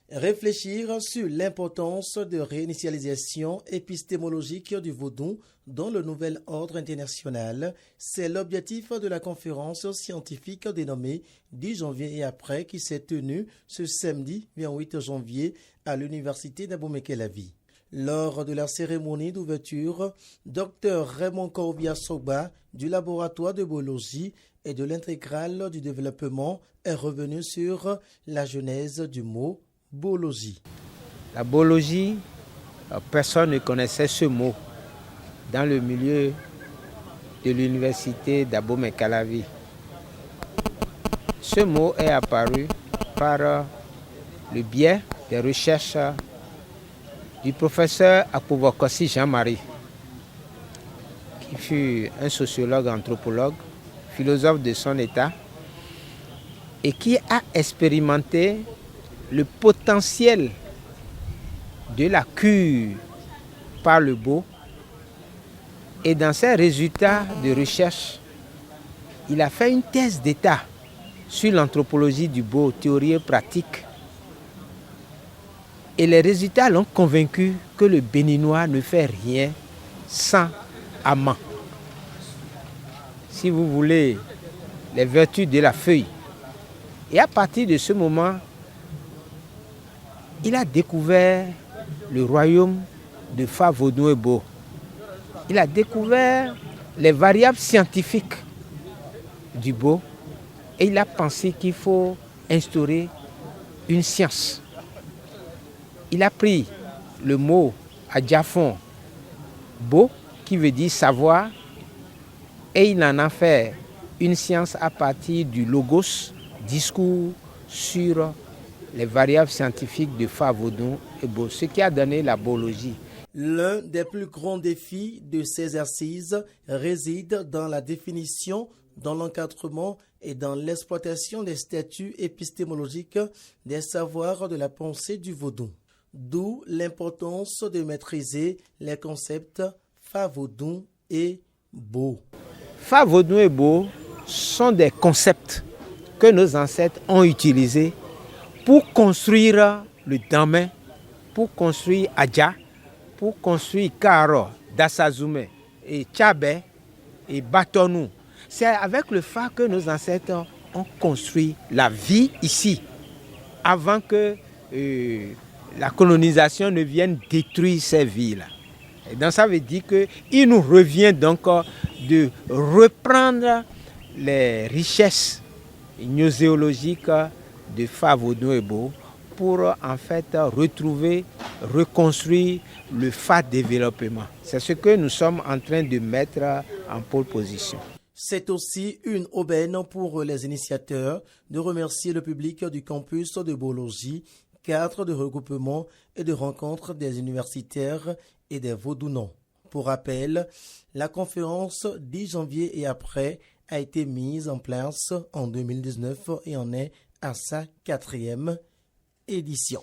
Réfléchir sur l'importance de réinitialisation épistémologique du vaudou dans le nouvel ordre international, c'est l'objectif de la conférence scientifique dénommée 10 janvier et après qui s'est tenue ce samedi 28 janvier à l'université d'Abomey-Calavi. Lors de la cérémonie d'ouverture, Dr Raymond Korbia-Soba du laboratoire de biologie et de l'intégrale du développement est revenu sur la genèse du mot biologie. La biologie, personne ne connaissait ce mot dans le milieu de l'université d'Abomey-Calavi. Ce mot est apparu par le biais des recherches du professeur Akpobokossi Jean-Marie, qui fut un sociologue, anthropologue, philosophe de son état, et qui a expérimenté le potentiel de la cure par le beau. Et dans ses résultats de recherche, il a fait une thèse d'état sur l'anthropologie du beau, théorie et pratique. Et les résultats l'ont convaincu que le Béninois ne fait rien sans amant. Si vous voulez, les vertus de la feuille. Et à partir de ce moment, il a découvert le royaume de Fa-Vodou-Ebo. Il a découvert les variables scientifiques du beau et il a pensé qu'il faut instaurer une science. Il a pris le mot adjafon, beau, qui veut dire savoir, et il en a fait une science à partir du logos, discours sur les variables scientifiques de Fa-Vodou-Ebo, ce qui a donné la biologie. L'un des plus grands défis de ces exercices réside dans la définition, dans l'encadrement et dans l'exploitation des statuts épistémologiques des savoirs de la pensée du vaudou. D'où l'importance de maîtriser les concepts Fa-Vodou et Bo. Fa-Vodou et Bo sont des concepts que nos ancêtres ont utilisés pour construire le Damé, pour construire Adja, pour construire Karo, Dassazoumé et Tchabé et Batonou. C'est avec le Fa que nos ancêtres ont construit la vie ici, avant que la colonisation ne vienne détruire ces villes. Et donc ça veut dire qu'il nous revient donc de reprendre les richesses gnoséologiques de Fa-Vodou-Ebo pour en fait retrouver, reconstruire le Fa développement. C'est ce que nous sommes en train de mettre en pole position. C'est aussi une aubaine pour les initiateurs de remercier le public du campus de biologie, cadre de regroupement et de rencontre des universitaires et des vaudounons. Pour rappel, la conférence 10 janvier et après a été mise en place en 2019 et en est à sa 4e édition.